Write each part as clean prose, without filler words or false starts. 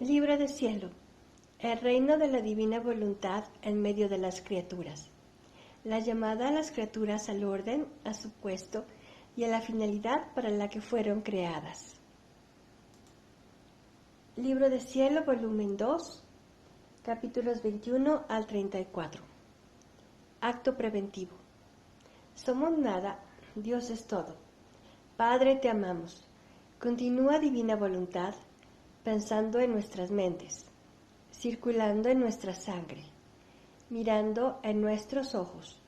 Libro de cielo. El reino de la divina voluntad en medio de las criaturas. La llamada a las criaturas al orden, a su puesto y a la finalidad para la que fueron creadas. Libro de cielo, volumen 2, capítulos 21 al 34. Acto preventivo. Somos nada, Dios es todo. Padre, te amamos. Continúa divina voluntad, pensando en nuestras mentes, circulando en nuestra sangre, mirando en nuestros ojos,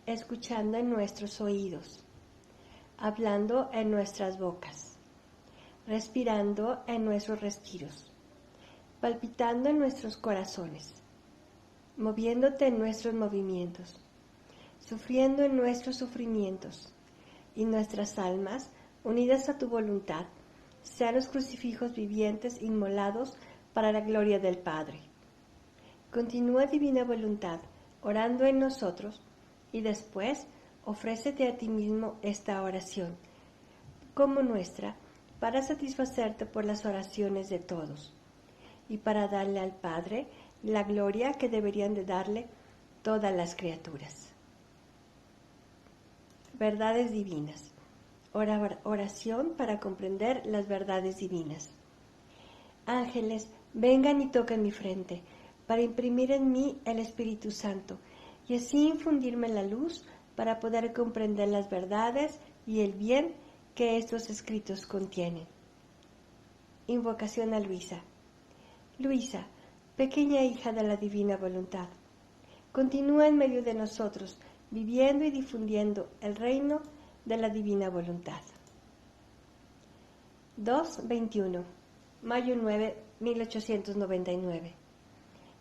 escuchando en nuestros oídos, hablando en nuestras bocas, respirando en nuestros respiros, palpitando en nuestros corazones, moviéndote en nuestros movimientos, sufriendo en nuestros sufrimientos, y nuestras almas, unidas a tu voluntad, sean los crucifijos vivientes inmolados para la gloria del Padre. Continúa divina voluntad, orando en nosotros, y después ofrécete a ti mismo esta oración, como nuestra, para satisfacerte por las oraciones de todos, y para darle al Padre la gloria que deberían de darle todas las criaturas. Verdades divinas. Oración para comprender las verdades divinas. Ángeles, vengan y toquen mi frente, para imprimir en mí el Espíritu Santo, y así infundirme la luz para poder comprender las verdades y el bien que estos escritos contienen. Invocación a Luisa. Luisa, pequeña hija de la divina voluntad, continúa en medio de nosotros, viviendo y difundiendo el reino de la divina voluntad. 2.21. Mayo 9, 1899.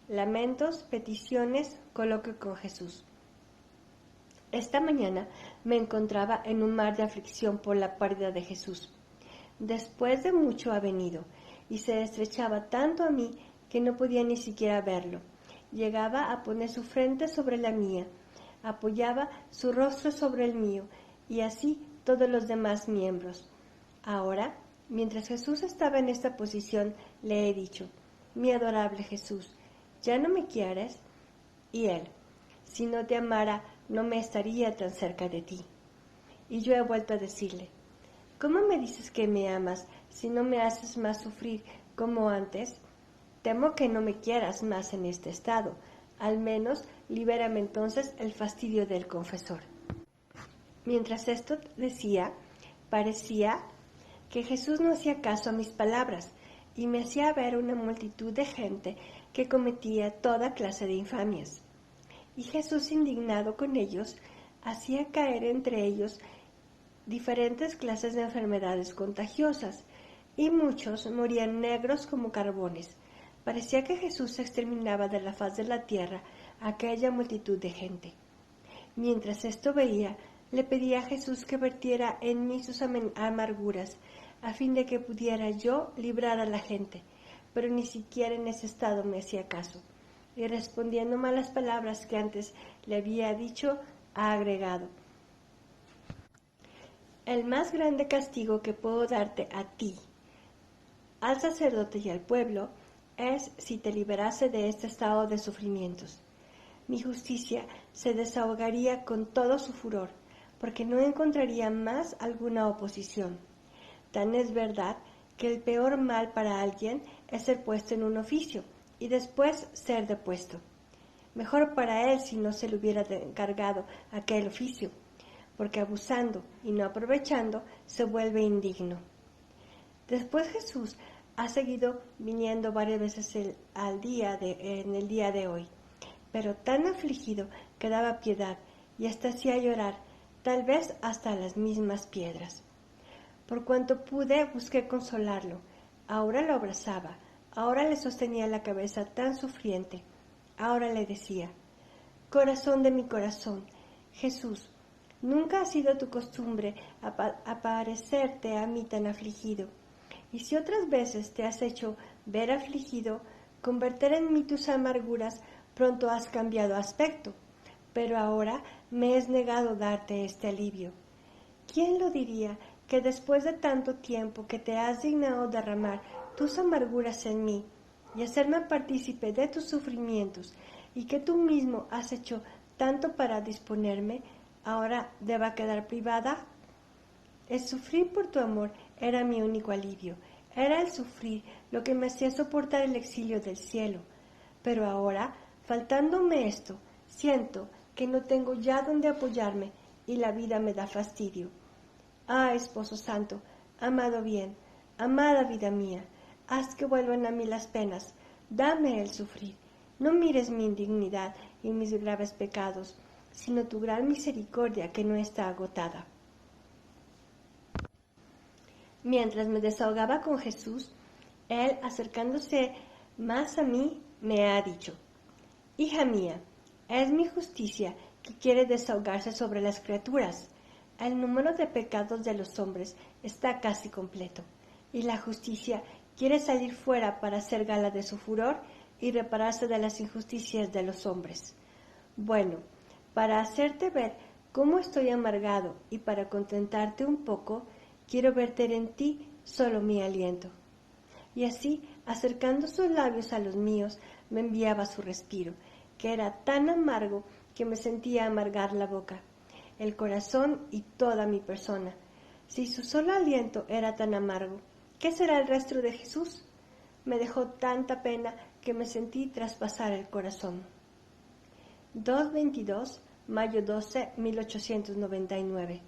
Lamentos, peticiones, coloquio con Jesús. Esta mañana me encontraba en un mar de aflicción por la pérdida de Jesús. Después de mucho ha venido, y se estrechaba tanto a mí que no podía ni siquiera verlo. Llegaba a poner su frente sobre la mía, apoyaba su rostro sobre el mío, y así todos los demás miembros. Ahora, mientras Jesús estaba en esta posición, le he dicho: mi adorable Jesús, ¿ya no me quieres? Y él: si no te amara, no me estaría tan cerca de ti. Y yo he vuelto a decirle: ¿cómo me dices que me amas si no me haces más sufrir como antes? Temo que no me quieras más en este estado. Al menos libérame entonces el fastidio del confesor. Mientras esto decía, parecía que Jesús no hacía caso a mis palabras y me hacía ver una multitud de gente que cometía toda clase de infamias. Y Jesús, indignado con ellos, hacía caer entre ellos diferentes clases de enfermedades contagiosas, y muchos morían negros como carbones. Parecía que Jesús exterminaba de la faz de la tierra a aquella multitud de gente. Mientras esto veía, le pedí a Jesús que vertiera en mí sus amarguras, a fin de que pudiera yo librar a la gente, pero ni siquiera en ese estado me hacía caso, y respondiendo malas palabras que antes le había dicho, ha agregado: el más grande castigo que puedo darte a ti, al sacerdote y al pueblo, es si te liberase de este estado de sufrimientos. Mi justicia se desahogaría con todo su furor, porque no encontraría más alguna oposición. Tan es verdad que el peor mal para alguien es ser puesto en un oficio y después ser depuesto. Mejor para él si no se le hubiera encargado aquel oficio, porque abusando y no aprovechando se vuelve indigno. Después Jesús ha seguido viniendo varias veces en el día de hoy, pero tan afligido que daba piedad y hasta hacía llorar, tal vez hasta las mismas piedras. Por cuanto pude, busqué consolarlo. Ahora lo abrazaba, ahora le sostenía la cabeza tan sufriente. Ahora le decía: corazón de mi corazón, Jesús, nunca ha sido tu costumbre aparecerte a mí tan afligido. Y si otras veces te has hecho ver afligido, convertir en mí tus amarguras, pronto has cambiado aspecto, pero ahora me es negado darte este alivio. ¿Quién lo diría que después de tanto tiempo que te has dignado derramar tus amarguras en mí y hacerme partícipe de tus sufrimientos, y que tú mismo has hecho tanto para disponerme, ahora deba quedar privada? El sufrir por tu amor era mi único alivio, era el sufrir lo que me hacía soportar el exilio del cielo. Pero ahora, faltándome esto, siento que no tengo ya donde apoyarme y la vida me da fastidio. Ah, esposo santo, amado bien, amada vida mía, haz que vuelvan a mí las penas, dame el sufrir. No mires mi indignidad y mis graves pecados, sino tu gran misericordia que no está agotada. Mientras me desahogaba con Jesús, Él, acercándose más a mí, me ha dicho: Hija mía, es mi justicia que quiere desahogarse sobre las criaturas. El número de pecados de los hombres está casi completo, y la justicia quiere salir fuera para hacer gala de su furor y repararse de las injusticias de los hombres. Bueno, para hacerte ver cómo estoy amargado y para contentarte un poco, quiero verter en ti solo mi aliento. Y así, acercando sus labios a los míos, me enviaba su respiro, que era tan amargo que me sentía amargar la boca, el corazón y toda mi persona. Si su solo aliento era tan amargo, ¿qué será el resto de Jesús? Me dejó tanta pena que me sentí traspasar el corazón. 2:22, mayo 12, 1899.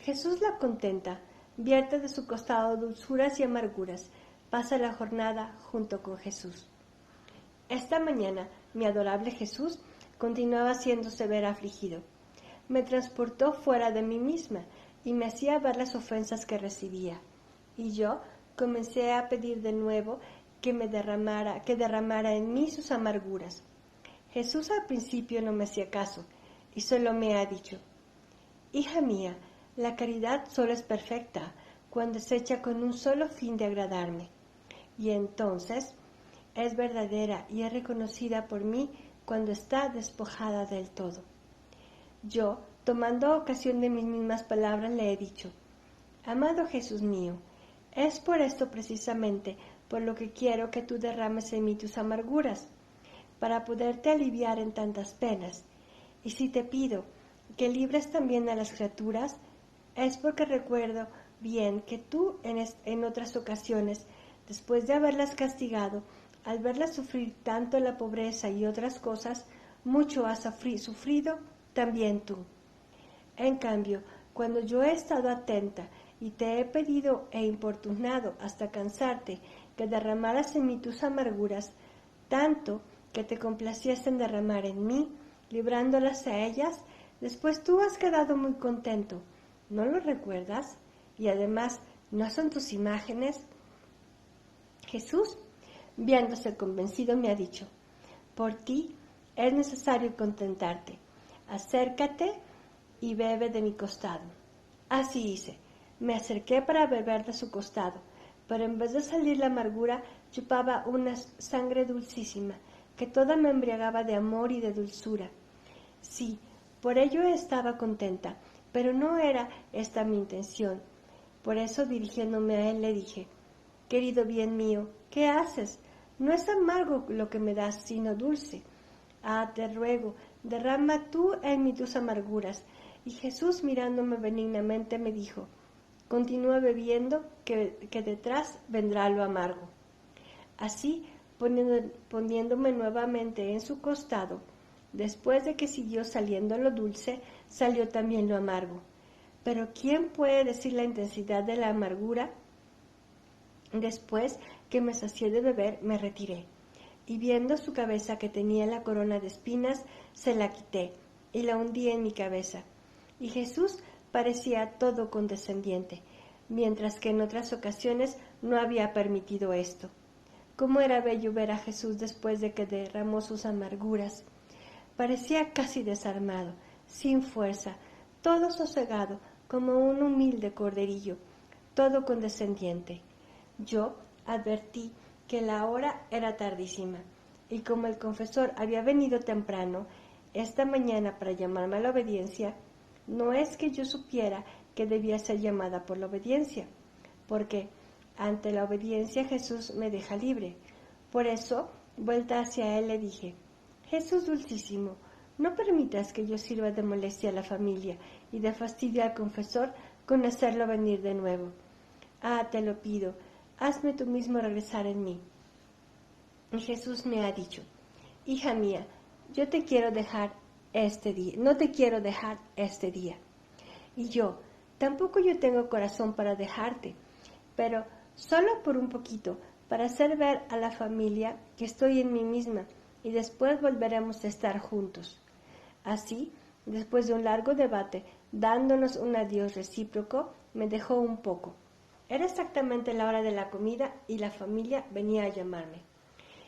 Jesús la contenta, vierte de su costado dulzuras y amarguras, pasa la jornada junto con Jesús. Esta mañana mi adorable Jesús continuaba siendo severo afligido. Me transportó fuera de mí misma y me hacía ver las ofensas que recibía. Y yo comencé a pedir de nuevo que derramara en mí sus amarguras. Jesús al principio no me hacía caso y solo me ha dicho: Hija mía, la caridad solo es perfecta cuando es hecha con un solo fin de agradarme. Y entonces es verdadera y es reconocida por mí cuando está despojada del todo. Yo, tomando ocasión de mis mismas palabras, le he dicho: Amado Jesús mío, es por esto precisamente por lo que quiero que tú derrames en mí tus amarguras, para poderte aliviar en tantas penas. Y si te pido que libres también a las criaturas, es porque recuerdo bien que tú en otras ocasiones, después de haberlas castigado, al verlas sufrir tanto la pobreza y otras cosas, mucho has sufrido también tú. En cambio, cuando yo he estado atenta y te he pedido e importunado hasta cansarte que derramaras en mí tus amarguras, tanto que te complacías en derramar en mí, librándolas a ellas, después tú has quedado muy contento. ¿No lo recuerdas? Y además, ¿no son tus imágenes? Jesús, viéndose convencido, me ha dicho: Por ti es necesario contentarte. Acércate y bebe de mi costado. Así hice. Me acerqué para beber de su costado, pero en vez de salir la amargura, chupaba una sangre dulcísima, que toda me embriagaba de amor y de dulzura. Sí, por ello estaba contenta, pero no era esta mi intención. Por eso, dirigiéndome a él, le dije: Querido bien mío, ¿qué haces? No es amargo lo que me das, sino dulce. Ah, te ruego, derrama tú en mí tus amarguras. Y Jesús, mirándome benignamente, me dijo: Continúa bebiendo, que detrás vendrá lo amargo. Así, poniéndome nuevamente en su costado, después de que siguió saliendo lo dulce, salió también lo amargo. Pero ¿quién puede decir la intensidad de la amargura? Después que me sacié de beber, me retiré, y viendo su cabeza que tenía la corona de espinas, se la quité y la hundí en mi cabeza. Y Jesús parecía todo condescendiente, mientras que en otras ocasiones no había permitido esto. Cómo era bello ver a Jesús después de que derramó sus amarguras. Parecía casi desarmado, sin fuerza, todo sosegado, como un humilde corderillo, todo condescendiente. Yo advertí que la hora era tardísima, y como el confesor había venido temprano esta mañana para llamarme a la obediencia, no es que yo supiera que debía ser llamada por la obediencia, porque ante la obediencia Jesús me deja libre. Por eso, vuelta hacia él, le dije: Jesús dulcísimo, no permitas que yo sirva de molestia a la familia y de fastidio al confesor con hacerlo venir de nuevo. Ah, te lo pido, hazme tú mismo regresar en mí. Y Jesús me ha dicho: hija mía, yo te quiero dejar este día, no te quiero dejar este día. Y yo, tampoco yo tengo corazón para dejarte, pero solo por un poquito, para hacer ver a la familia que estoy en mí misma, y después volveremos a estar juntos. Así, después de un largo debate, dándonos un adiós recíproco, me dejó un poco. Era exactamente la hora de la comida y la familia venía a llamarme.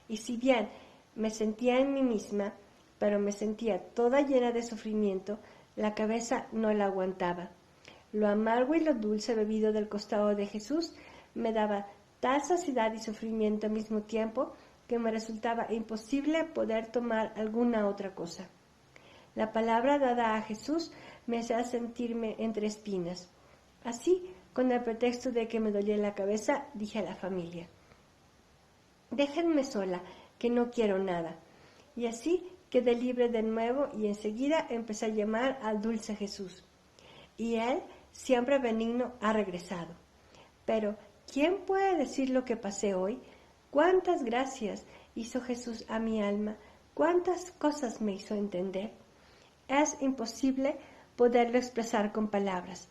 Y si bien me sentía en mí misma, pero me sentía toda llena de sufrimiento, la cabeza no la aguantaba. Lo amargo y lo dulce bebido del costado de Jesús me daba tal saciedad y sufrimiento al mismo tiempo que me resultaba imposible poder tomar alguna otra cosa. La palabra dada a Jesús me hacía sentirme entre espinas. Así, con el pretexto de que me dolía la cabeza, dije a la familia: déjenme sola, que no quiero nada. Y así quedé libre de nuevo y enseguida empecé a llamar al dulce Jesús. Y él, siempre benigno, ha regresado. Pero, ¿quién puede decir lo que pasé hoy? ¿Cuántas gracias hizo Jesús a mi alma? ¿Cuántas cosas me hizo entender? Es imposible poderlo expresar con palabras.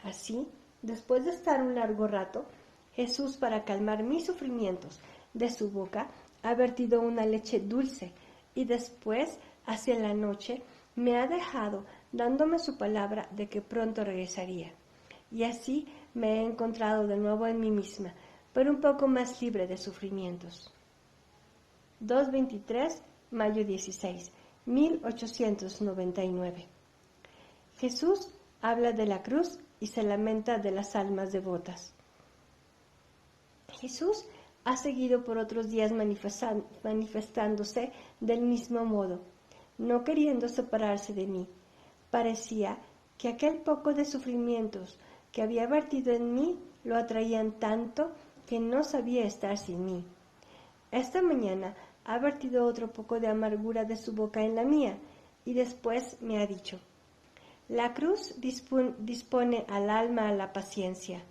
Así, después de estar un largo rato, Jesús, para calmar mis sufrimientos, de su boca ha vertido una leche dulce, y después, hacia la noche, me ha dejado dándome su palabra de que pronto regresaría. Y así me he encontrado de nuevo en mí misma, pero un poco más libre de sufrimientos. 2:23, mayo 16, 1899. Jesús habla de la cruz y se lamenta de las almas devotas. Jesús ha seguido por otros días manifestándose del mismo modo, no queriendo separarse de mí. Parecía que aquel poco de sufrimientos que había vertido en mí lo atraían tanto que no sabía estar sin mí. Esta mañana ha vertido otro poco de amargura de su boca en la mía, y después me ha dicho: la cruz dispone al alma a la paciencia.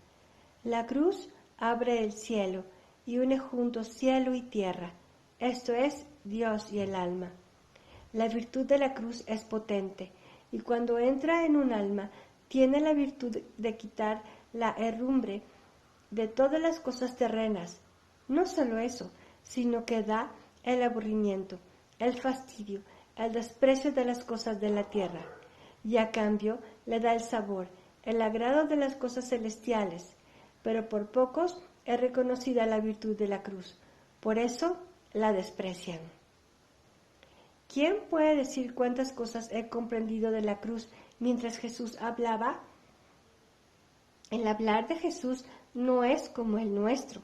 La cruz abre el cielo y une juntos cielo y tierra, esto es, Dios y el alma. La virtud de la cruz es potente, y cuando entra en un alma, tiene la virtud de quitar la herrumbre de todas las cosas terrenas. No solo eso, sino que da el aburrimiento, el fastidio, el desprecio de las cosas de la tierra, y a cambio le da el sabor, el agrado de las cosas celestiales. Pero por pocos es reconocida la virtud de la cruz, por eso la desprecian. ¿Quién puede decir cuántas cosas he comprendido de la cruz mientras Jesús hablaba? El hablar de Jesús no es como el nuestro,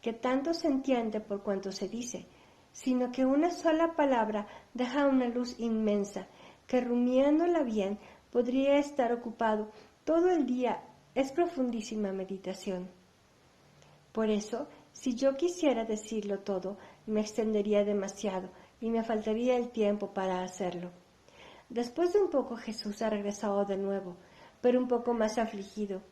que tanto se entiende por cuanto se dice, sino que una sola palabra deja una luz inmensa, que rumiándola bien podría estar ocupado todo el día. Es profundísima meditación. Por eso, si yo quisiera decirlo todo, me extendería demasiado y me faltaría el tiempo para hacerlo. Después de un poco Jesús ha regresado de nuevo, pero un poco más afligido.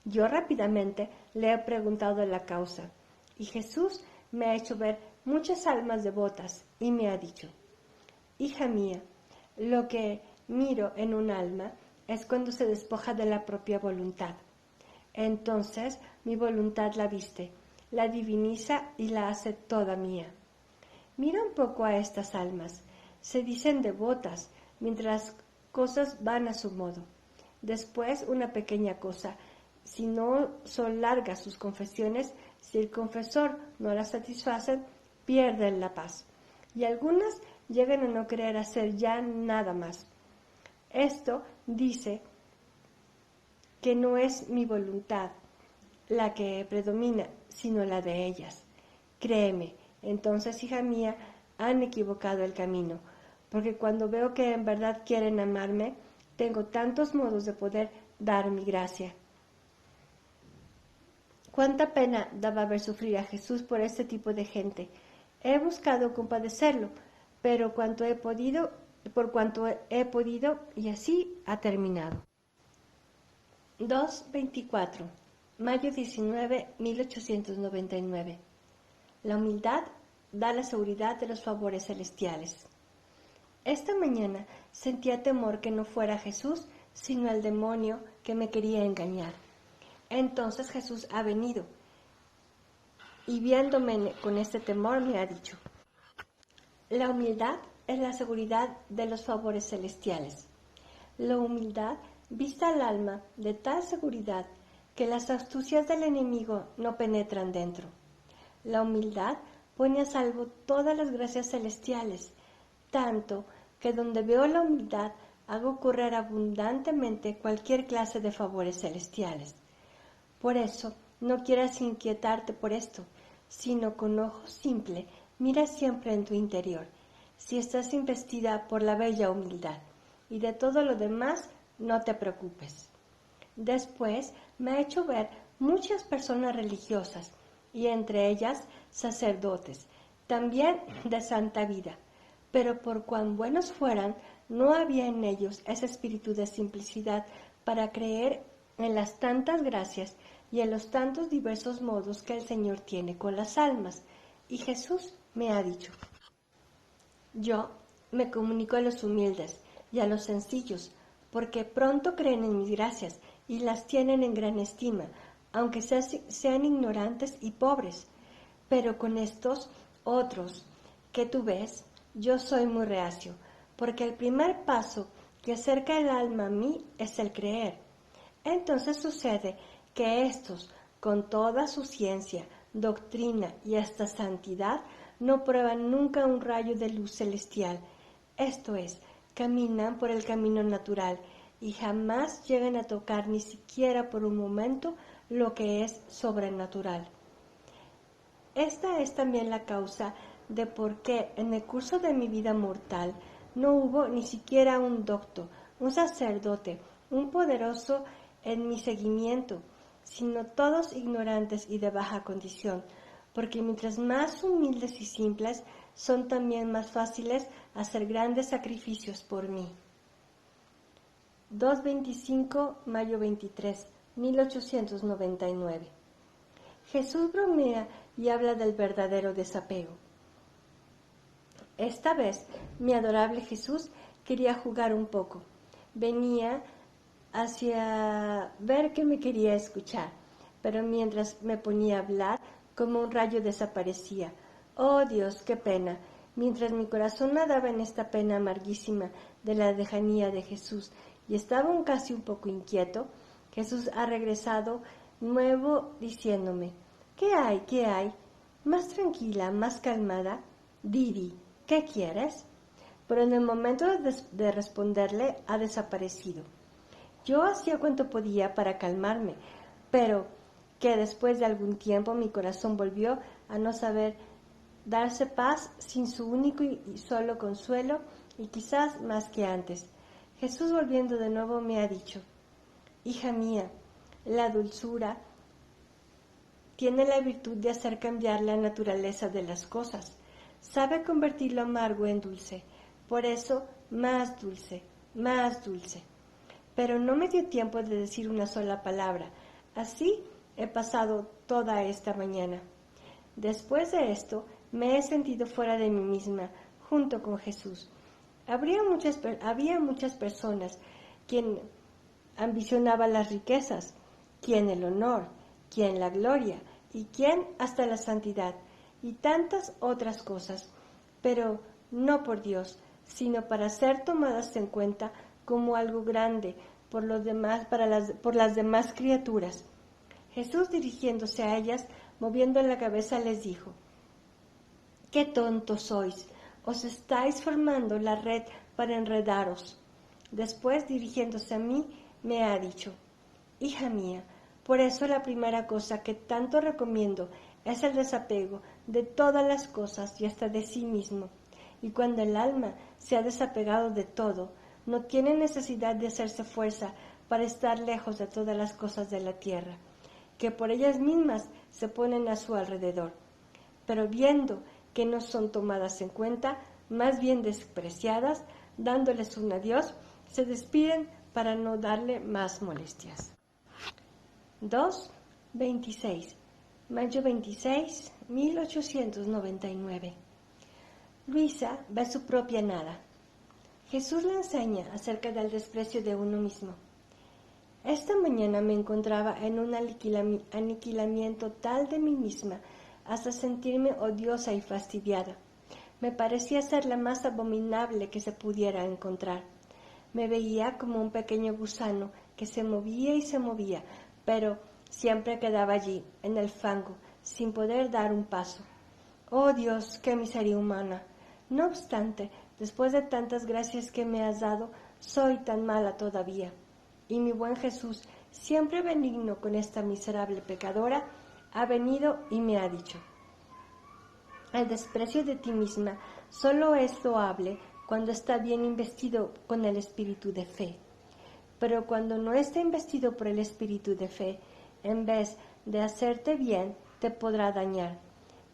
Yo rápidamente le he preguntado la causa, y Jesús me ha hecho ver muchas almas devotas y me ha dicho: hija mía, lo que miro en un alma es cuando se despoja de la propia voluntad. Entonces mi voluntad la viste, la diviniza y la hace toda mía. Mira un poco a estas almas. Se dicen devotas, mientras las cosas van a su modo. Después una pequeña cosa. Si no son largas sus confesiones, si el confesor no las satisface, pierden la paz. Y algunas llegan a no querer hacer ya nada más. Esto dice que no es mi voluntad la que predomina, sino la de ellas. Créeme, entonces, hija mía, han equivocado el camino, porque cuando veo que en verdad quieren amarme, tengo tantos modos de poder dar mi gracia. Cuánta pena daba ver sufrir a Jesús por este tipo de gente. He buscado compadecerlo, pero por cuanto he podido, y así ha terminado. 2:24, mayo 19, 1899. La humildad da la seguridad de los favores celestiales. Esta mañana sentía temor que no fuera Jesús, sino el demonio que me quería engañar. Entonces Jesús ha venido y viéndome con este temor me ha dicho: la humildad es la seguridad de los favores celestiales. La humildad vista al alma de tal seguridad que las astucias del enemigo no penetran dentro. La humildad pone a salvo todas las gracias celestiales, tanto que donde veo la humildad hago correr abundantemente cualquier clase de favores celestiales. Por eso, no quieras inquietarte por esto, sino con ojo simple mira siempre en tu interior, si estás investida por la bella humildad, y de todo lo demás no te preocupes. Después me ha hecho ver muchas personas religiosas, y entre ellas sacerdotes, también de santa vida, pero por cuán buenos fueran, no había en ellos ese espíritu de simplicidad para creer en las tantas gracias y en los tantos diversos modos que el Señor tiene con las almas. Y Jesús me ha dicho: yo me comunico a los humildes y a los sencillos, porque pronto creen en mis gracias y las tienen en gran estima, aunque sean ignorantes y pobres. Pero con estos otros que tú ves, yo soy muy reacio, porque el primer paso que acerca el alma a mí es el creer. Entonces sucede que estos, con toda su ciencia, doctrina y hasta santidad, no prueban nunca un rayo de luz celestial, esto es, caminan por el camino natural y jamás llegan a tocar ni siquiera por un momento lo que es sobrenatural. Esta es también la causa de por qué en el curso de mi vida mortal no hubo ni siquiera un doctor, un sacerdote, un poderoso en mi seguimiento, sino todos ignorantes y de baja condición, porque mientras más humildes y simples, son también más fáciles hacer grandes sacrificios por mí. 2:25, mayo 23, 1899. Jesús bromea y habla del verdadero desapego. Esta vez, mi adorable Jesús quería jugar un poco. Venía hacia ver que me quería escuchar, pero mientras me ponía a hablar, como un rayo desaparecía. Oh Dios, qué pena. Mientras mi corazón nadaba en esta pena amarguísima de la lejanía de Jesús y estaba casi un poco inquieto, Jesús ha regresado nuevo diciéndome: ¿qué hay? ¿Qué hay? Más tranquila, más calmada. Didi, ¿qué quieres? Pero en el momento de responderle ha desaparecido. Yo hacía cuanto podía para calmarme, pero que después de algún tiempo mi corazón volvió a no saber darse paz sin su único y solo consuelo, y quizás más que antes. Jesús, volviendo de nuevo, me ha dicho: hija mía, la dulzura tiene la virtud de hacer cambiar la naturaleza de las cosas. Sabe convertir lo amargo en dulce. Por eso, más dulce, más dulce. Pero no me dio tiempo de decir una sola palabra. Así he pasado toda esta mañana. Después de esto, me he sentido fuera de mí misma, junto con Jesús. Había muchas personas quien ambicionaba las riquezas, quien el honor, quien la gloria, y quien hasta la santidad, y tantas otras cosas, pero no por Dios, sino para ser tomadas en cuenta como algo grande por los demás, por las demás criaturas. Jesús, dirigiéndose a ellas, moviendo la cabeza, les dijo: ¡qué tontos sois! Os estáis formando la red para enredaros. Después, dirigiéndose a mí, me ha dicho: hija mía, por eso la primera cosa que tanto recomiendo es el desapego de todas las cosas y hasta de sí mismo. Y cuando el alma se ha desapegado de todo, no tiene necesidad de hacerse fuerza para estar lejos de todas las cosas de la tierra, que por ellas mismas se ponen a su alrededor. Pero viendo que no son tomadas en cuenta, más bien despreciadas, dándoles un adiós, se despiden para no darle más molestias. 2.26. Mayo 26, 1899. Luisa ve su propia nada. Jesús le enseña acerca del desprecio de uno mismo. Esta mañana me encontraba en un aniquilamiento tal de mí misma hasta sentirme odiosa y fastidiada. Me parecía ser la más abominable que se pudiera encontrar. Me veía como un pequeño gusano que se movía, pero siempre quedaba allí, en el fango, sin poder dar un paso. ¡Oh Dios, qué miseria humana! No obstante, después de tantas gracias que me has dado, soy tan mala todavía. Y mi buen Jesús, siempre benigno con esta miserable pecadora, ha venido y me ha dicho: el desprecio de ti misma solo es loable cuando está bien investido con el espíritu de fe. Pero cuando no está investido por el espíritu de fe, en vez de hacerte bien, te podrá dañar,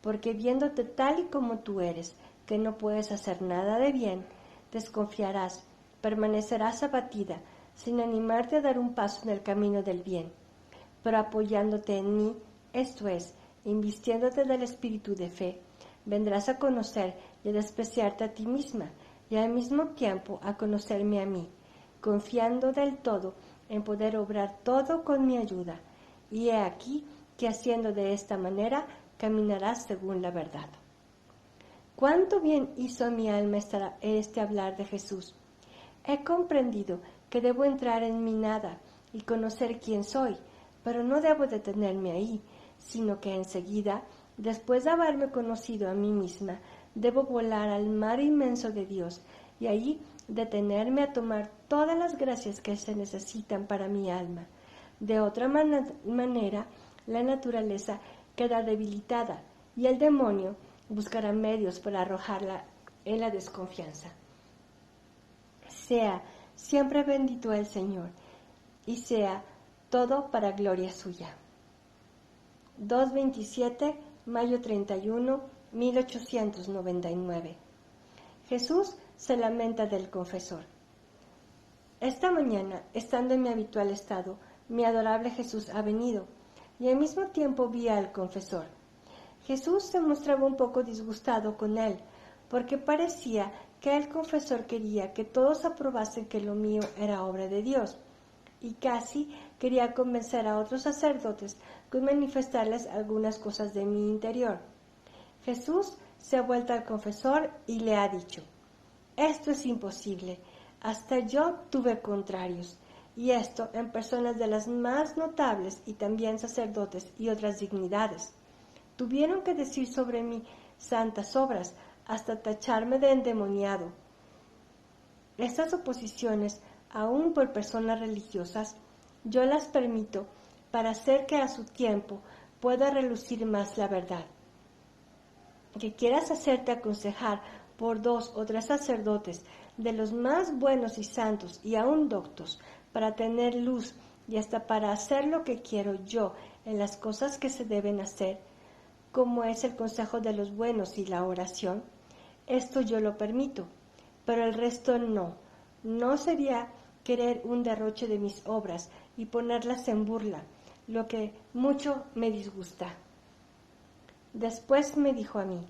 porque viéndote tal y como tú eres, que no puedes hacer nada de bien, desconfiarás, permanecerás abatida, sin animarte a dar un paso en el camino del bien. Pero apoyándote en mí, esto es, invistiéndote del espíritu de fe, vendrás a conocer y a despreciarte a ti misma, y al mismo tiempo a conocerme a mí, confiando del todo en poder obrar todo con mi ayuda. Y he aquí que haciendo de esta manera, caminarás según la verdad. Cuánto bien hizo a mi alma este hablar de Jesús. He comprendido que debo entrar en mi nada y conocer quién soy, pero no debo detenerme ahí, sino que enseguida, después de haberme conocido a mí misma, debo volar al mar inmenso de Dios y allí detenerme a tomar todas las gracias que se necesitan para mi alma. De otra manera, la naturaleza queda debilitada y el demonio buscará medios para arrojarla en la desconfianza. Sea siempre bendito el Señor, y sea todo para gloria suya. 2.27, mayo 31, 1899. Jesús se lamenta del confesor. Esta mañana, estando en mi habitual estado, mi adorable Jesús ha venido, y al mismo tiempo vi al confesor. Jesús se mostraba un poco disgustado con él, porque parecía que el confesor quería que todos aprobasen que lo mío era obra de Dios, y casi quería convencer a otros sacerdotes con manifestarles algunas cosas de mi interior. Jesús se ha vuelto al confesor y le ha dicho: esto es imposible, hasta yo tuve contrarios, y esto en personas de las más notables y también sacerdotes y otras dignidades. Tuvieron que decir sobre mí santas obras, hasta tacharme de endemoniado. Estas oposiciones, aun por personas religiosas, yo las permito para hacer que a su tiempo pueda relucir más la verdad. Que quieras hacerte aconsejar por 2 o 3 sacerdotes de los más buenos y santos y aun doctos, para tener luz y hasta para hacer lo que quiero yo en las cosas que se deben hacer, como es el consejo de los buenos y la oración, esto yo lo permito, pero el resto no. No sería querer un derroche de mis obras y ponerlas en burla, lo que mucho me disgusta. Después me dijo a mí: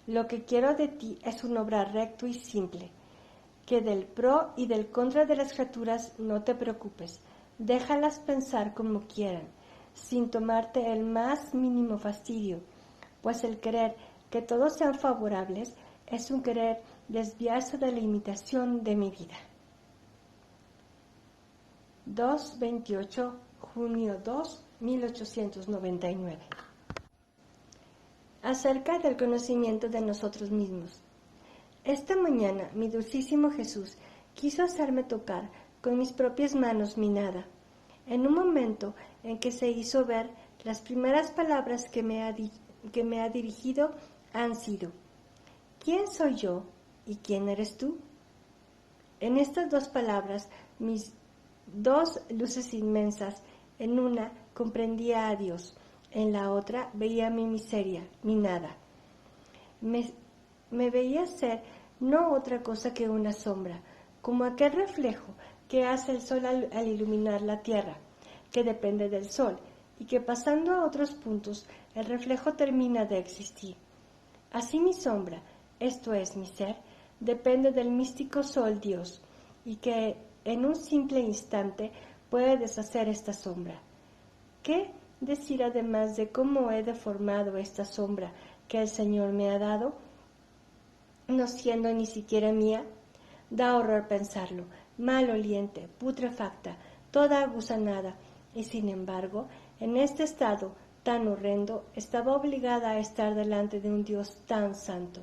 lo que quiero de ti es un obrar recto y simple, que del pro y del contra de las criaturas no te preocupes, déjalas pensar como quieran, sin tomarte el más mínimo fastidio, pues el querer que todos sean favorables es un querer desviarse de la imitación de mi vida. 2.28, junio 2, 1899. Acerca del conocimiento de nosotros mismos. Esta mañana mi dulcísimo Jesús quiso hacerme tocar con mis propias manos mi nada. En un momento en que se hizo ver, las primeras palabras que me ha dirigido han sido: ¿quién soy yo y quién eres tú? En estas 2 palabras dos luces inmensas. En una comprendía a Dios, en la otra veía mi miseria, mi nada. Me veía ser no otra cosa que una sombra, como aquel reflejo que hace el sol al iluminar la tierra, que depende del sol, y que pasando a otros puntos el reflejo termina de existir. Así mi sombra, esto es mi ser, depende del místico sol Dios, y que en un simple instante puede deshacer esta sombra. ¿Qué decir además de cómo he deformado esta sombra que el Señor me ha dado? No siendo ni siquiera mía, da horror pensarlo, maloliente, putrefacta, toda gusanada, y sin embargo, en este estado tan horrendo, estaba obligada a estar delante de un Dios tan santo.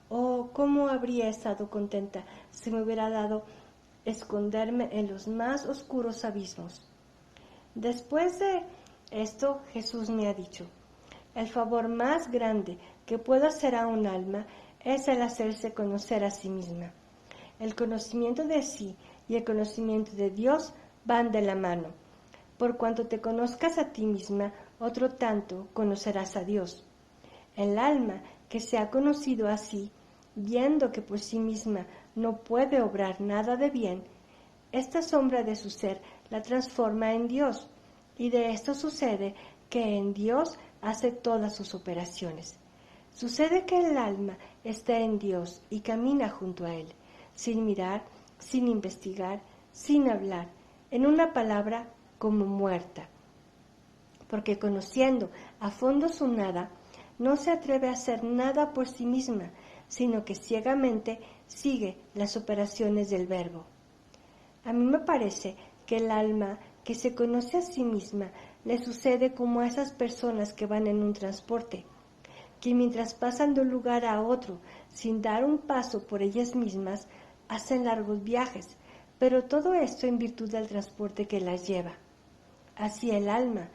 Oh, cómo habría estado contenta si me hubiera dado esconderme en los más oscuros abismos. Después de esto, Jesús me ha dicho: el favor más grande que puedo hacer a un alma es el hacerse conocer a sí misma. El conocimiento de sí y el conocimiento de Dios van de la mano. Por cuanto te conozcas a ti misma, otro tanto conocerás a Dios. El alma que se ha conocido así, viendo que por sí misma no puede obrar nada de bien, esta sombra de su ser la transforma en Dios, y de esto sucede que en Dios hace todas sus operaciones. Sucede que el alma está en Dios y camina junto a Él, sin mirar, sin investigar, sin hablar, en una palabra, como muerta. Porque conociendo a fondo su nada, no se atreve a hacer nada por sí misma, sino que ciegamente sigue las operaciones del Verbo. A mí me parece que el alma que se conoce a sí misma le sucede como a esas personas que van en un transporte, que mientras pasan de un lugar a otro sin dar un paso por ellas mismas, hacen largos viajes, pero todo esto en virtud del transporte que las lleva. Así el alma,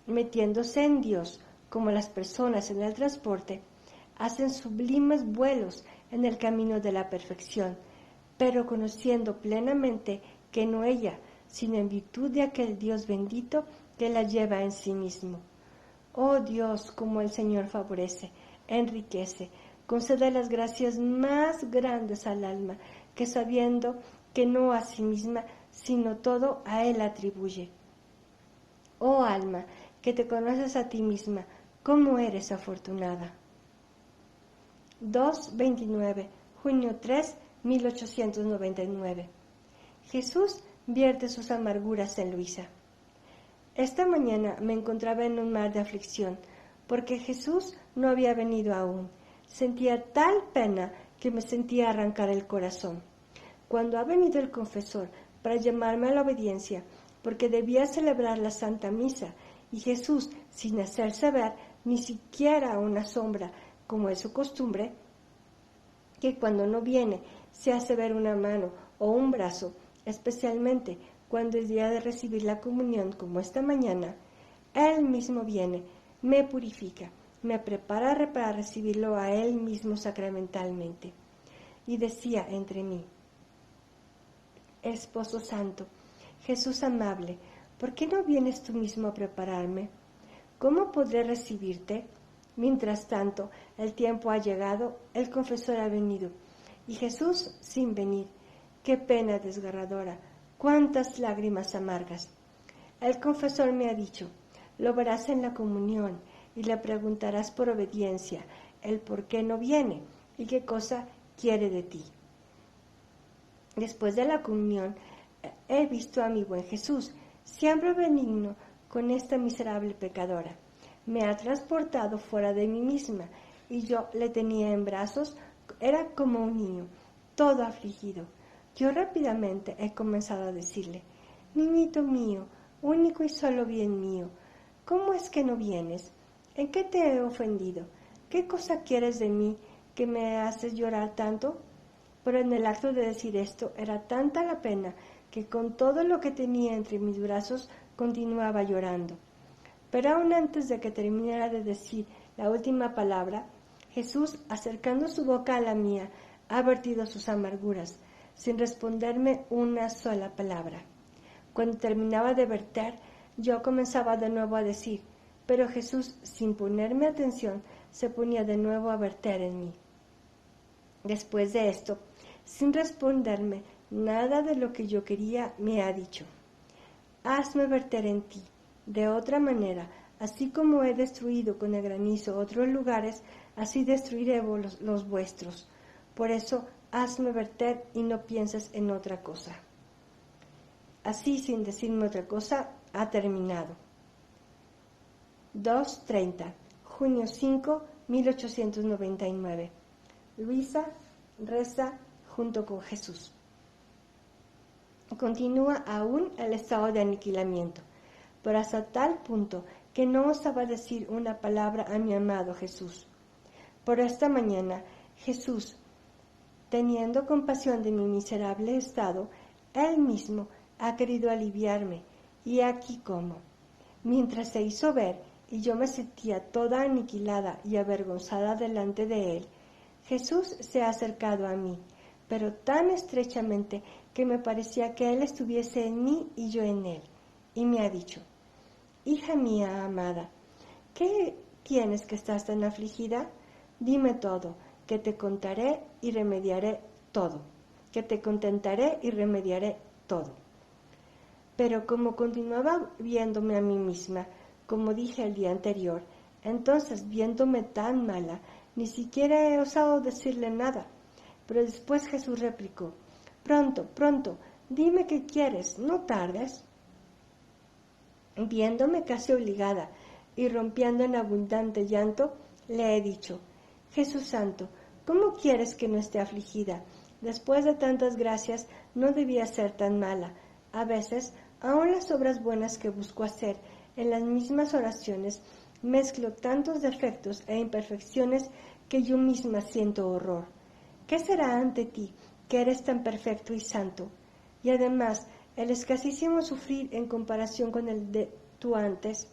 metiéndose en Dios, como las personas en el transporte, hacen sublimes vuelos en el camino de la perfección, pero conociendo plenamente que no ella, sino en virtud de aquel Dios bendito que la lleva en sí mismo. Oh Dios, como el Señor favorece, enriquece, concede las gracias más grandes al alma, que sabiendo que no a sí misma, sino todo a Él atribuye. Oh alma, que te conoces a ti misma, cómo eres afortunada. 2:29, junio 3, 1899. Jesús vierte sus amarguras en Luisa. Esta mañana me encontraba en un mar de aflicción, porque Jesús no había venido aún. Sentía tal pena que me sentía arrancar el corazón. Cuando ha venido el confesor para llamarme a la obediencia, porque debía celebrar la Santa Misa, y Jesús, sin hacerse ver ni siquiera una sombra, como es su costumbre, que cuando no viene se hace ver una mano o un brazo, especialmente cuando es día de recibir la comunión como esta mañana, Él mismo viene, me purifica, me prepara para recibirlo a Él mismo sacramentalmente. Y decía entre mí: Esposo Santo, Jesús amable, ¿por qué no vienes tú mismo a prepararme? ¿Cómo podré recibirte? Mientras tanto, el tiempo ha llegado, el confesor ha venido, y Jesús sin venir. ¡Qué pena desgarradora! ¡Cuántas lágrimas amargas! El confesor me ha dicho: lo verás en la comunión, y le preguntarás por obediencia el por qué no viene y qué cosa quiere de ti. Después de la comunión, he visto a mi buen Jesús, siempre benigno con esta miserable pecadora. Me ha transportado fuera de mí misma, y yo le tenía en brazos, era como un niño, todo afligido. Yo rápidamente he comenzado a decirle: niñito mío, único y solo bien mío, ¿cómo es que no vienes? ¿En qué te he ofendido? ¿Qué cosa quieres de mí que me haces llorar tanto? Pero en el acto de decir esto era tanta la pena que con todo lo que tenía entre mis brazos continuaba llorando. Pero aún antes de que terminara de decir la última palabra, Jesús, acercando su boca a la mía, ha vertido sus amarguras, sin responderme una sola palabra. Cuando terminaba de verter, yo comenzaba de nuevo a decir, pero Jesús, sin ponerme atención, se ponía de nuevo a verter en mí. Después de esto, sin responderme nada de lo que yo quería, me ha dicho, hazme verter en ti. De otra manera, así como he destruido con el granizo otros lugares, así destruiré los vuestros. Por eso, hazme verter y no pienses en otra cosa. Así, sin decirme otra cosa, ha terminado. 2:30, junio 5, 1899. Luisa reza junto con Jesús. Continúa aún el estado de aniquilamiento, pero hasta tal punto que no osaba decir una palabra a mi amado Jesús. Por esta mañana, Jesús, teniendo compasión de mi miserable estado, Él mismo ha querido aliviarme, y aquí cómo. Mientras se hizo ver y yo me sentía toda aniquilada y avergonzada delante de Él, Jesús se ha acercado a mí, pero tan estrechamente que me parecía que Él estuviese en mí y yo en Él, y me ha dicho, hija mía amada, ¿qué tienes que estás tan afligida? Dime todo, que te contaré y remediaré todo, que te contentaré y remediaré todo. Pero como continuaba viéndome a mí misma, como dije el día anterior, entonces viéndome tan mala, ni siquiera he osado decirle nada. Pero después Jesús replicó, pronto, pronto, dime qué quieres, no tardes. Viéndome casi obligada y rompiendo en abundante llanto, le he dicho, Jesús Santo, ¿cómo quieres que no esté afligida? Después de tantas gracias, no debía ser tan mala. A veces, aun las obras buenas que busco hacer, en las mismas oraciones, mezclo tantos defectos e imperfecciones que yo misma siento horror. ¿Qué será ante ti, que eres tan perfecto y santo? Y además, el escasísimo sufrir en comparación con el de tu antes,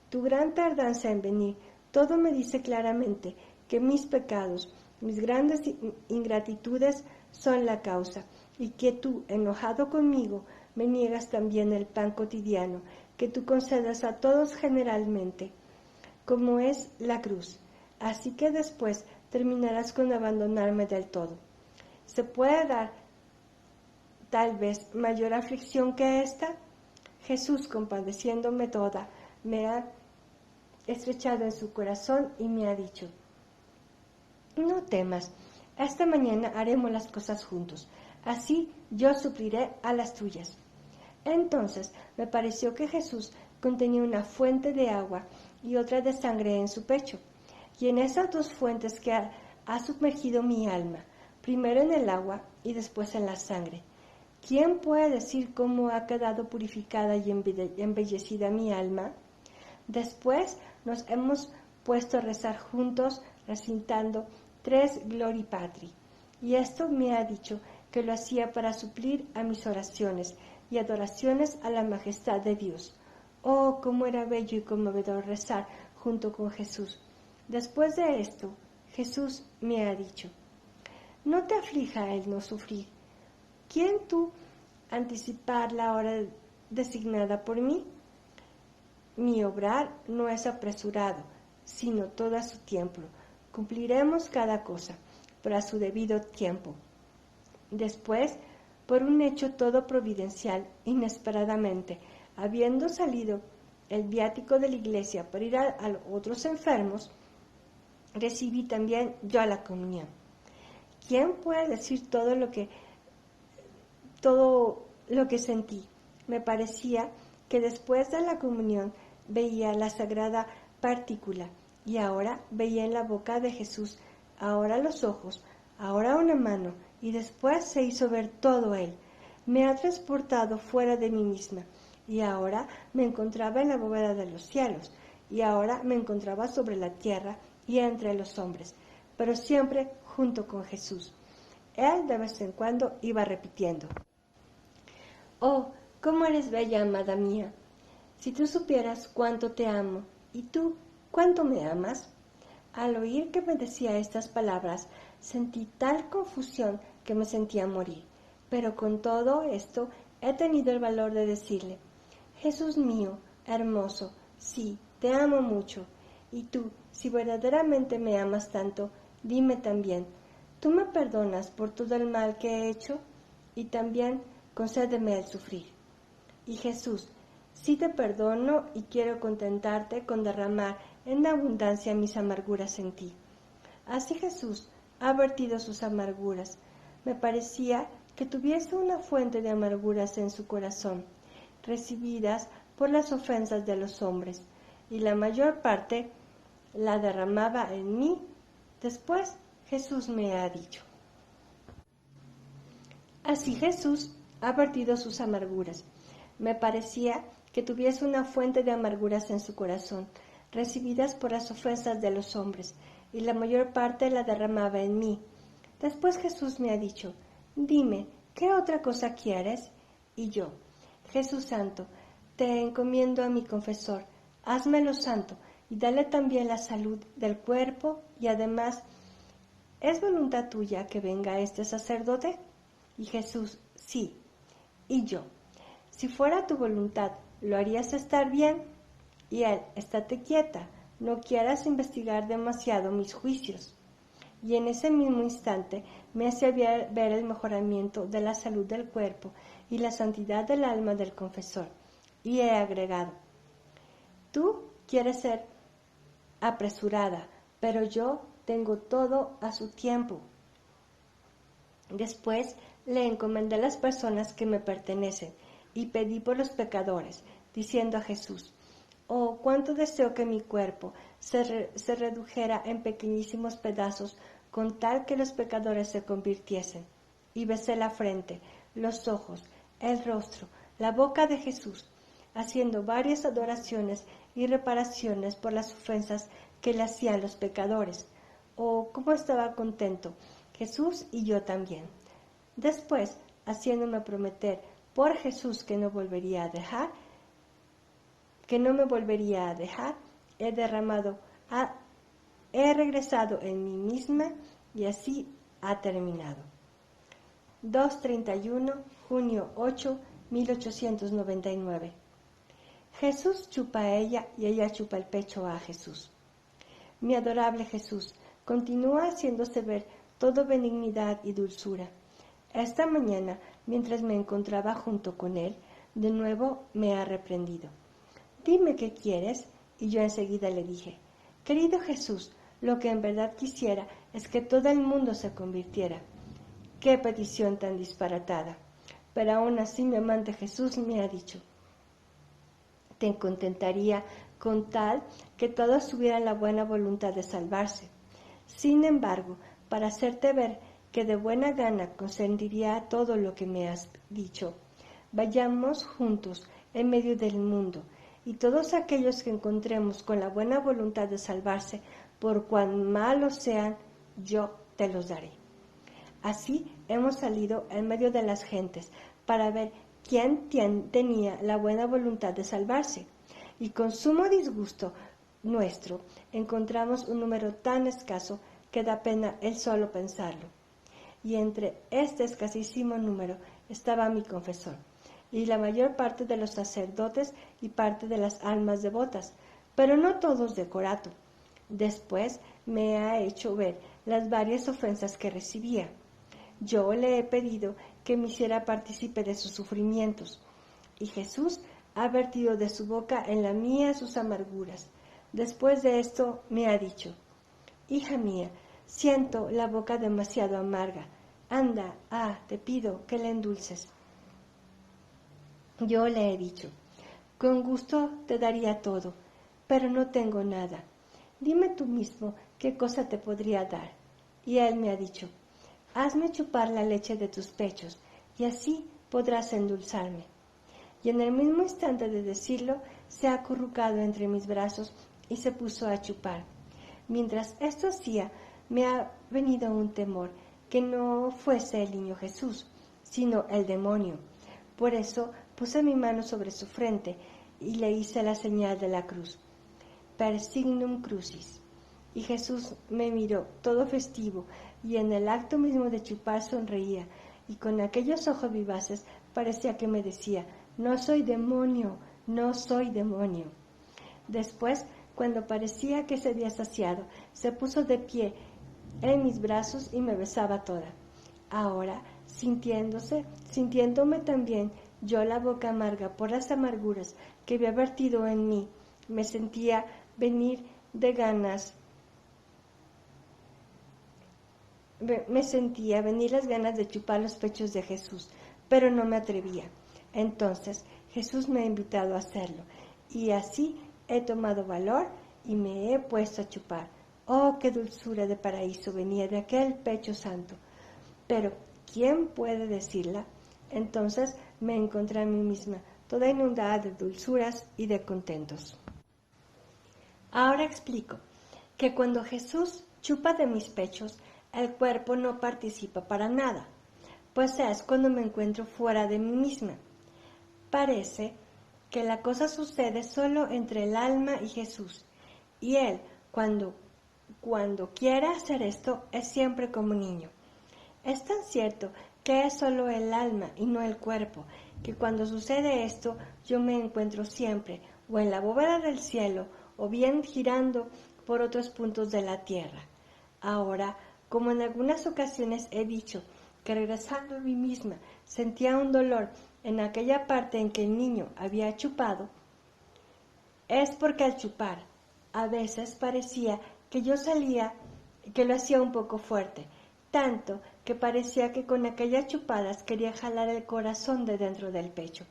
tu gran tardanza en venir, todo me dice claramente que mis pecados, mis grandes ingratitudes son la causa, y que tú, enojado conmigo, me niegas también el pan cotidiano, que tú concedas a todos generalmente, como es la cruz. Así que después terminarás con abandonarme del todo. ¿Se puede dar tal vez mayor aflicción que esta? Jesús, compadeciéndome toda, me ha estrechado en su corazón y me ha dicho, no temas, esta mañana haremos las cosas juntos, así yo supliré a las tuyas. Entonces me pareció que Jesús contenía una fuente de agua y otra de sangre en su pecho, y en esas dos fuentes que ha sumergido mi alma, primero en el agua y después en la sangre. ¿Quién puede decir cómo ha quedado purificada y embellecida mi alma? Después nos hemos puesto a rezar juntos, recitando 3 Glory Patri, y esto me ha dicho que lo hacía para suplir a mis oraciones y adoraciones a la majestad de Dios. Oh, cómo era bello y conmovedor rezar junto con Jesús. Después de esto, Jesús me ha dicho, no te aflija el no sufrir. ¿Quién tú anticipar la hora designada por mí? Mi obrar no es apresurado, sino todo a su tiempo. Cumpliremos cada cosa, pero a su debido tiempo. Después, por un hecho todo providencial, inesperadamente, habiendo salido el viático de la iglesia para ir a otros enfermos, recibí también yo la comunión. ¿Quién puede decir todo lo que sentí? Me parecía que después de la comunión veía la sagrada partícula, y ahora veía en la boca de Jesús, ahora los ojos, ahora una mano, y después se hizo ver todo Él. Me ha transportado fuera de mí misma, y ahora me encontraba en la bóveda de los cielos, y ahora me encontraba sobre la tierra y entre los hombres, pero siempre junto con Jesús. Él de vez en cuando iba repitiendo, oh, cómo eres bella, amada mía. Si tú supieras cuánto te amo, y tú, cuánto me amas. Al oír que me decía estas palabras, sentí tal confusión que me sentía morir. Pero con todo esto, he tenido el valor de decirle: Jesús mío, hermoso, sí, te amo mucho. Y tú, si verdaderamente me amas tanto, dime también, ¿tú me perdonas por todo el mal que he hecho? Y también concédeme el sufrir. Y Jesús, sí te perdono y quiero contentarte con derramar en abundancia mis amarguras en ti. Así Jesús ha vertido sus amarguras. Me parecía que tuviese una fuente de amarguras en su corazón, recibidas por las ofensas de los hombres, y la mayor parte la derramaba en mí. Después Jesús me ha dicho: así Jesús ha vertido sus amarguras. Me parecía que tuviese una fuente de amarguras en su corazón, recibidas por las ofensas de los hombres, y la mayor parte la derramaba en mí. Después Jesús me ha dicho: dime, ¿qué otra cosa quieres? Y yo: Jesús santo, te encomiendo a mi confesor, házmelo santo y dale también la salud del cuerpo, y además, ¿es voluntad tuya que venga este sacerdote? Y Jesús: sí. Y yo: si fuera tu voluntad, ¿lo harías estar bien? Y él: estate quieta, no quieras investigar demasiado mis juicios. Y en ese mismo instante me hacía ver el mejoramiento de la salud del cuerpo y la santidad del alma del confesor. Y he agregado: tú quieres ser apresurada, pero yo tengo todo a su tiempo. Después le encomendé las personas que me pertenecen y pedí por los pecadores, diciendo a Jesús: oh, cuánto deseo que mi cuerpo se redujera en pequeñísimos pedazos con tal que los pecadores se convirtiesen. Y besé la frente, los ojos, el rostro, la boca de Jesús, haciendo varias adoraciones y reparaciones por las ofensas que le hacían los pecadores. Oh, cómo estaba contento Jesús y yo también. Después, haciéndome prometer por Jesús que no me volvería a dejar, he regresado en mí misma, y así ha terminado. 2:31, junio 8, 1899. Jesús chupa a ella y ella chupa el pecho a Jesús. Mi adorable Jesús continúa haciéndose ver todo benignidad y dulzura. Esta mañana, mientras me encontraba junto con él, de nuevo me ha reprendido. Dime qué quieres, y yo enseguida le dije: querido Jesús, lo que en verdad quisiera es que todo el mundo se convirtiera. ¡Qué petición tan disparatada! Pero aún así mi amante Jesús me ha dicho: te contentaría con tal que todos tuvieran la buena voluntad de salvarse. Sin embargo, para hacerte ver que de buena gana consentiría todo lo que me has dicho, vayamos juntos en medio del mundo, y todos aquellos que encontremos con la buena voluntad de salvarse, por cuán malos sean, yo te los daré. Así hemos salido en medio de las gentes para ver quién tenía la buena voluntad de salvarse, y con sumo disgusto nuestro encontramos un número tan escaso que da pena el solo pensarlo. Y entre este escasísimo número estaba mi confesor, y la mayor parte de los sacerdotes y parte de las almas devotas, pero no todos de corato. Después me ha hecho ver las varias ofensas que recibía. Yo le he pedido que me hiciera partícipe de sus sufrimientos, y Jesús ha vertido de su boca en la mía sus amarguras. Después de esto me ha dicho: hija mía, siento la boca demasiado amarga. Anda, te pido que la endulces. Yo le he dicho: con gusto te daría todo, pero no tengo nada. Dime tú mismo qué cosa te podría dar. Y él me ha dicho: hazme chupar la leche de tus pechos, y así podrás endulzarme. Y en el mismo instante de decirlo, se ha acurrucado entre mis brazos y se puso a chupar. Mientras esto hacía, me ha venido un temor, que no fuese el niño Jesús, sino el demonio. Por eso puse mi mano sobre su frente y le hice la señal de la cruz, per signum crucis. Y Jesús me miró todo festivo, y en el acto mismo de chupar sonreía, y con aquellos ojos vivaces parecía que me decía, no soy demonio, no soy demonio. Después, cuando parecía que se había saciado, se puso de pie en mis brazos y me besaba toda. Ahora, sintiéndome también yo la boca amarga por las amarguras que había vertido en mí, me sentía venir las ganas de chupar los pechos de Jesús, pero no me atrevía. Entonces Jesús me ha invitado a hacerlo, y así he tomado valor y me he puesto a chupar. Oh, qué dulzura de paraíso venía de aquel pecho santo. Pero, ¿quién puede decirla? Entonces me encontré a mí misma, toda inundada de dulzuras y de contentos. Ahora explico que cuando Jesús chupa de mis pechos, el cuerpo no participa para nada, pues es cuando me encuentro fuera de mí misma. Parece que la cosa sucede solo entre el alma y Jesús, y Él, cuando quiere hacer esto, es siempre como niño. Es tan cierto que es solo el alma y no el cuerpo, que cuando sucede esto yo me encuentro siempre o en la bóveda del cielo o bien girando por otros puntos de la tierra. Ahora, como en algunas ocasiones he dicho que regresando a mí misma sentía un dolor en aquella parte en que el niño había chupado, es porque al chupar a veces parecía que que lo hacía un poco fuerte, tanto que parecía que con aquellas chupadas quería jalar el corazón de dentro del pecho.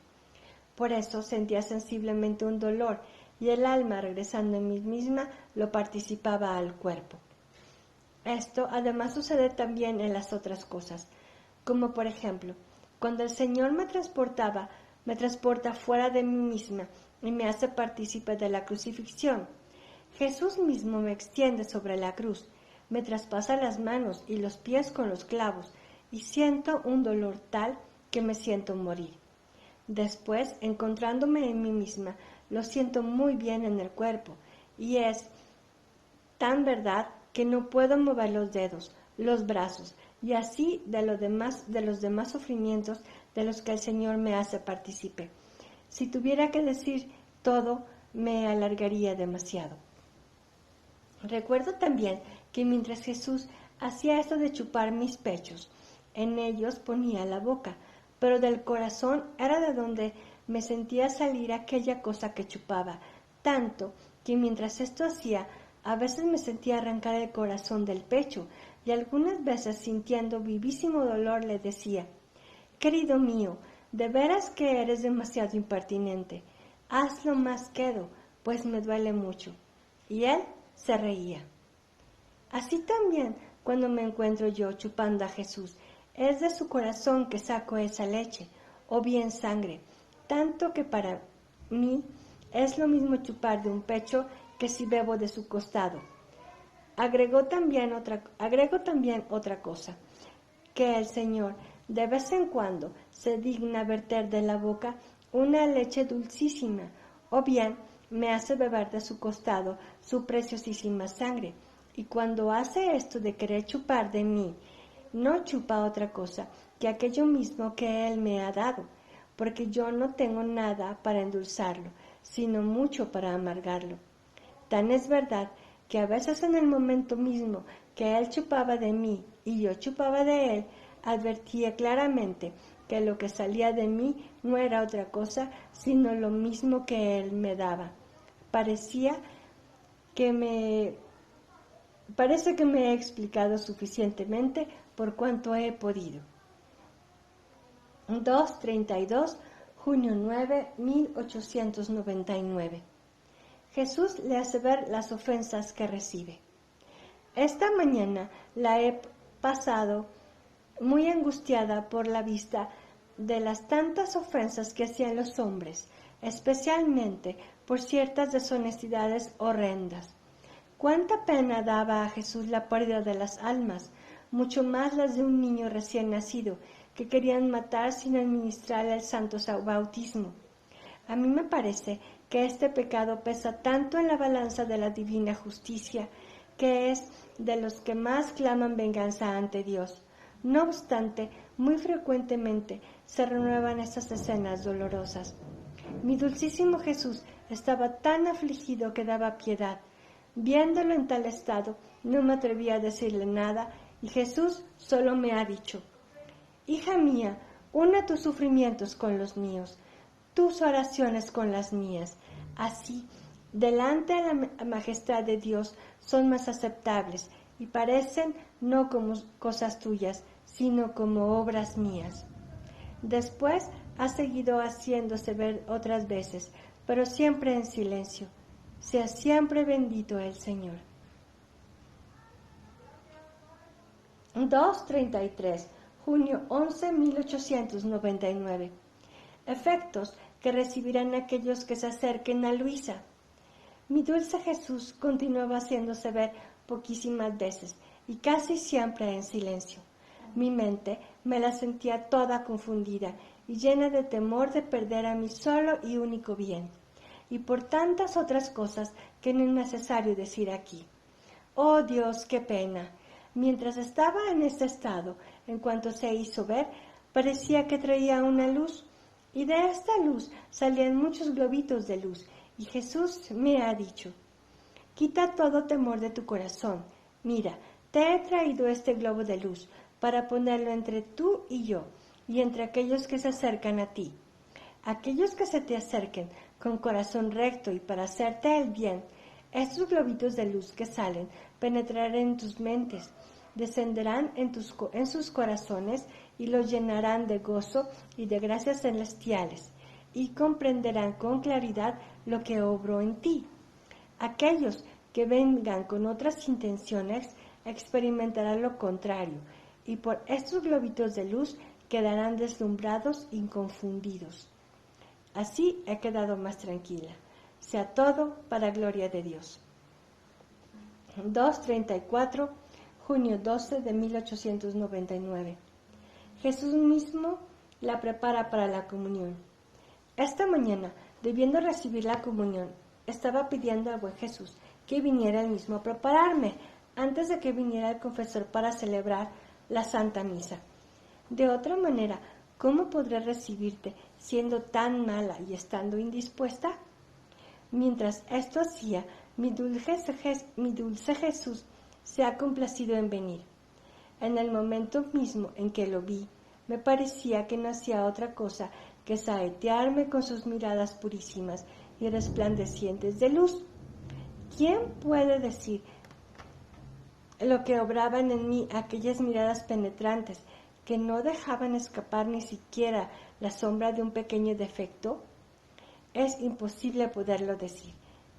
Por eso sentía sensiblemente un dolor y el alma, regresando en mí misma, lo participaba al cuerpo. Esto además sucede también en las otras cosas, como por ejemplo, cuando el Señor me transporta fuera de mí misma y me hace partícipe de la crucifixión. Jesús mismo me extiende sobre la cruz, me traspasa las manos y los pies con los clavos, y siento un dolor tal que me siento morir. Después, encontrándome en mí misma, lo siento muy bien en el cuerpo, y es tan verdad que no puedo mover los dedos, los brazos, y así de los demás sufrimientos de los que el Señor me hace partícipe. Si tuviera que decir todo, me alargaría demasiado. Recuerdo también que mientras Jesús hacía esto de chupar mis pechos, en ellos ponía la boca, pero del corazón era de donde me sentía salir aquella cosa que chupaba, tanto que mientras esto hacía, a veces me sentía arrancar el corazón del pecho, y algunas veces sintiendo vivísimo dolor le decía, querido mío, de veras que eres demasiado impertinente, hazlo más quedo, pues me duele mucho. Y él se reía. Así también, cuando me encuentro yo chupando a Jesús, es de su corazón que saco esa leche, o bien sangre, tanto que para mí es lo mismo chupar de un pecho que si bebo de su costado. Agrego también otra cosa, que el Señor de vez en cuando se digna verter de la boca una leche dulcísima, o bien me hace beber de su costado su preciosísima sangre, y cuando hace esto de querer chupar de mí, no chupa otra cosa que aquello mismo que Él me ha dado, porque yo no tengo nada para endulzarlo, sino mucho para amargarlo. Tan es verdad que a veces en el momento mismo que Él chupaba de mí y yo chupaba de Él, advertía claramente que lo que salía de mí no era otra cosa sino lo mismo que Él me daba. Parece que me he explicado suficientemente por cuanto he podido. 2:32, junio 9, 1899. Jesús le hace ver las ofensas que recibe. Esta mañana la he pasado muy angustiada por la vista de las tantas ofensas que hacían los hombres, especialmente por ciertas deshonestidades horrendas. Cuánta pena daba a Jesús la pérdida de las almas, mucho más las de un niño recién nacido, que querían matar sin administrarle el santo bautismo. A mí me parece que este pecado pesa tanto en la balanza de la divina justicia, que es de los que más claman venganza ante Dios. No obstante, Muy frecuentemente se renuevan estas escenas dolorosas. Mi dulcísimo Jesús estaba tan afligido que daba piedad. Viéndolo en tal estado, no me atreví a decirle nada y Jesús solo me ha dicho: Hija mía, une tus sufrimientos con los míos, tus oraciones con las mías. Así, delante de la majestad de Dios, son más aceptables y parecen no como cosas tuyas, sino como obras mías. Después ha seguido haciéndose ver otras veces, pero siempre en silencio. Sea siempre bendito el Señor. 2:33, junio 11, 1899. Efectos que recibirán aquellos que se acerquen a Luisa. Mi dulce Jesús continuaba haciéndose ver poquísimas veces y casi siempre en silencio. Mi mente me la sentía toda confundida y llena de temor de perder a mi solo y único bien, y por tantas otras cosas que no es necesario decir aquí. ¡Oh Dios, qué pena! Mientras estaba en este estado, en cuanto se hizo ver, parecía que traía una luz, y de esta luz salían muchos globitos de luz, y Jesús me ha dicho: quita todo temor de tu corazón. Mira, te he traído este globo de luz para ponerlo entre tú y yo, y entre aquellos que se acercan a ti. Aquellos que se te acerquen con corazón recto y para hacerte el bien, estos globitos de luz que salen penetrarán en tus mentes, descenderán en sus corazones y los llenarán de gozo y de gracias celestiales, y comprenderán con claridad lo que obró en ti. Aquellos que vengan con otras intenciones experimentarán lo contrario, y por estos globitos de luz quedarán deslumbrados, inconfundidos. Así he quedado más tranquila. Sea todo para gloria de Dios. 2:34, junio 12 de 1899. Jesús mismo la prepara para la comunión. Esta mañana, debiendo recibir la comunión, estaba pidiendo al buen Jesús que viniera él mismo a prepararme antes de que viniera el confesor para celebrar la Santa Misa. De otra manera, ¿cómo podré recibirte siendo tan mala y estando indispuesta? Mientras esto hacía, mi dulce Jesús se ha complacido en venir. En el momento mismo en que lo vi, me parecía que no hacía otra cosa que saetearme con sus miradas purísimas y resplandecientes de luz. ¿Quién puede decir lo que obraban en mí aquellas miradas penetrantes que no dejaban escapar ni siquiera la sombra de un pequeño defecto? Es imposible poderlo decir.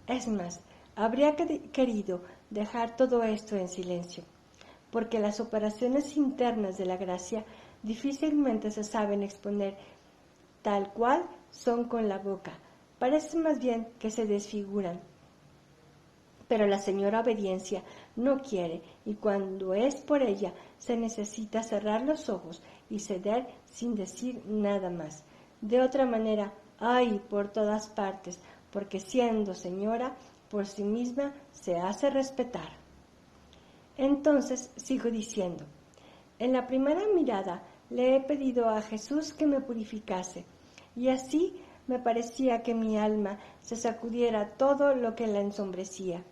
Es más, habría querido dejar todo esto en silencio, porque las operaciones internas de la gracia difícilmente se saben exponer tal cual son con la boca. Parece más bien que se desfiguran. Pero la señora obediencia no quiere, y cuando es por ella, se necesita cerrar los ojos y ceder sin decir nada más. De otra manera, ay, por todas partes, porque siendo señora, por sí misma se hace respetar. Entonces sigo diciendo: en la primera mirada le he pedido a Jesús que me purificase, y así me parecía que mi alma se sacudiera todo lo que la ensombrecía.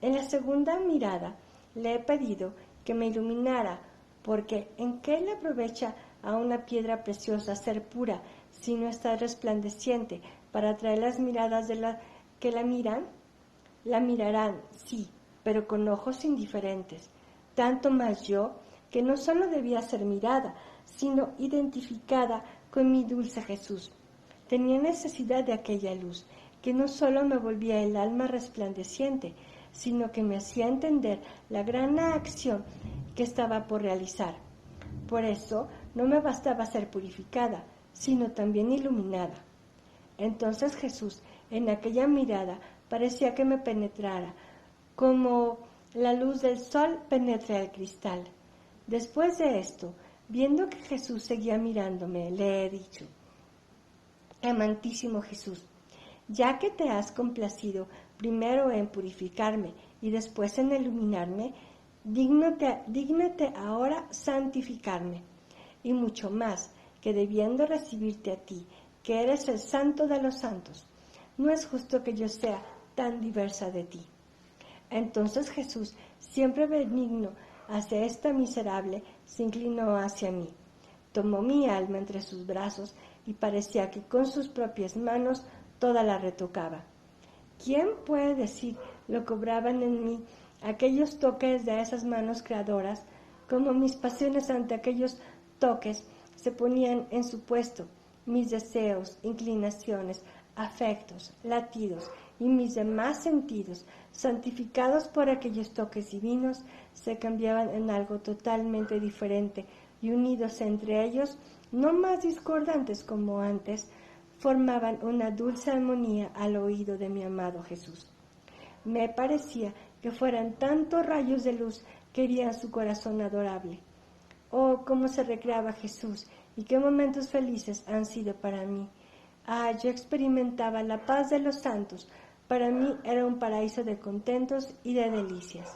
En la segunda mirada le he pedido que me iluminara, porque ¿en qué le aprovecha a una piedra preciosa ser pura si no está resplandeciente para atraer las miradas de la que la miran? La mirarán, sí, pero con ojos indiferentes. Tanto más yo, que no solo debía ser mirada, sino identificada con mi dulce Jesús. Tenía necesidad de aquella luz, que no solo me volvía el alma resplandeciente, sino que me hacía entender la gran acción que estaba por realizar. Por eso no me bastaba ser purificada, sino también iluminada. Entonces Jesús, en aquella mirada, parecía que me penetrara, como la luz del sol penetra el cristal. Después de esto, viendo que Jesús seguía mirándome, le he dicho: amantísimo Jesús, ya que te has complacido primero en purificarme y después en iluminarme, dígnate ahora santificarme. y mucho más, que debiendo recibirte a ti, que eres el santo de los santos, no es justo que yo sea tan diversa de ti. Entonces Jesús, siempre benigno hacia esta miserable, se inclinó hacia mí, tomó mi alma entre sus brazos y parecía que con sus propias manos toda la retocaba. ¿Quién puede decir lo que obraban en mí aquellos toques de esas manos creadoras, como mis pasiones ante aquellos toques se ponían en su puesto, mis deseos, inclinaciones, afectos, latidos y mis demás sentidos, santificados por aquellos toques divinos, se cambiaban en algo totalmente diferente y unidos entre ellos, no más discordantes como antes, formaban una dulce armonía al oído de mi amado Jesús. Me parecía que fueran tantos rayos de luz que herían su corazón adorable. Oh, cómo se recreaba Jesús y qué momentos felices han sido para mí. Ah, yo experimentaba la paz de los santos. Para mí era un paraíso de contentos y de delicias.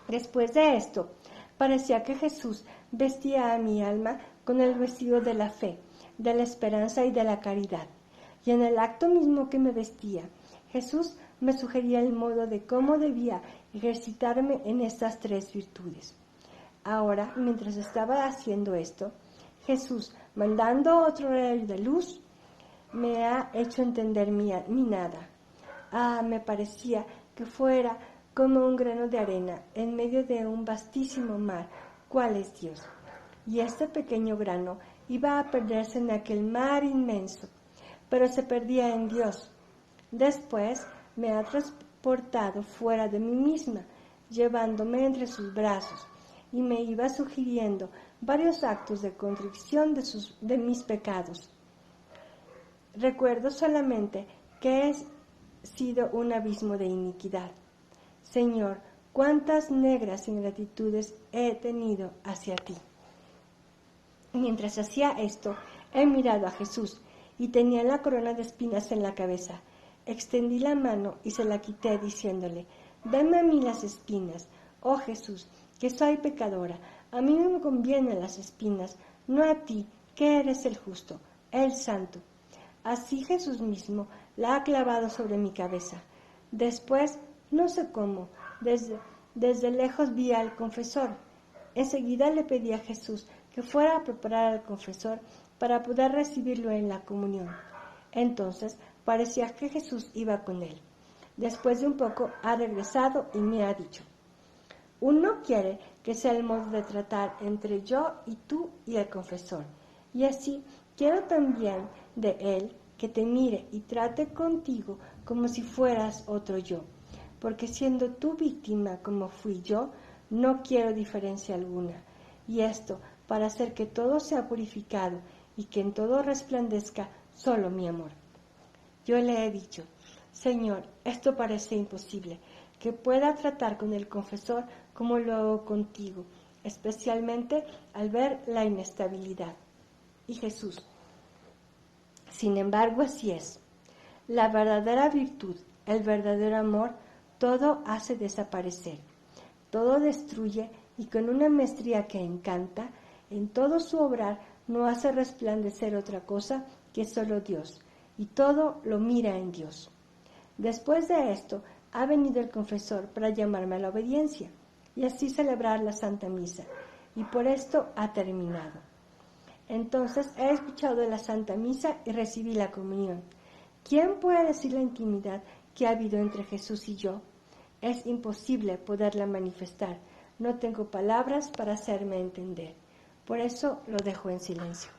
Después de esto, parecía que Jesús vestía a mi alma con el vestido de la fe, de la esperanza y de la caridad. Y en el acto mismo que me vestía, Jesús me sugería el modo de cómo debía ejercitarme en estas tres virtudes. Ahora, mientras estaba haciendo esto, Jesús, mandando otro rayo de luz, me ha hecho entender mi nada. Ah, me parecía que fuera como un grano de arena en medio de un vastísimo mar, ¿cuál es Dios? Y este pequeño grano iba a perderse en aquel mar inmenso, pero se perdía en Dios. Después me ha transportado fuera de mí misma, llevándome entre sus brazos, y me iba sugiriendo varios actos de contrición de mis pecados. Recuerdo solamente que he sido un abismo de iniquidad. Señor, cuántas negras ingratitudes he tenido hacia ti. Mientras hacía esto, he mirado a Jesús y tenía la corona de espinas en la cabeza. Extendí la mano y se la quité diciéndole, dame a mí las espinas, oh Jesús, que soy pecadora. A mí no me convienen las espinas, no a ti, que eres el justo, el santo. Así Jesús mismo la ha clavado sobre mi cabeza. Después, no sé cómo, desde lejos vi al confesor. Enseguida le pedí a Jesús que fuera a preparar al confesor para poder recibirlo en la comunión. Entonces parecía que Jesús iba con él. Después de un poco ha regresado y me ha dicho, uno quiere que sea el modo de tratar entre yo y tú y el confesor, y así quiero también de él que te mire y trate contigo como si fueras otro yo, porque siendo tú víctima como fui yo, no quiero diferencia alguna, y esto para hacer que todo sea purificado y que en todo resplandezca solo mi amor. Yo le he dicho, Señor, esto parece imposible, que pueda tratar con el confesor como lo hago contigo, especialmente al ver la inestabilidad. Y Jesús, sin embargo, así es. La verdadera virtud, el verdadero amor, todo hace desaparecer, todo destruye y con una maestría que encanta, en todo su obrar no hace resplandecer otra cosa que solo Dios, y todo lo mira en Dios. Después de esto, ha venido el confesor para llamarme a la obediencia, y así celebrar la Santa Misa, y por esto ha terminado. Entonces he escuchado la Santa Misa y recibí la comunión. ¿Quién puede decir la intimidad que ha habido entre Jesús y yo? Es imposible poderla manifestar. No tengo palabras para hacerme entender. Por eso lo dejo en silencio.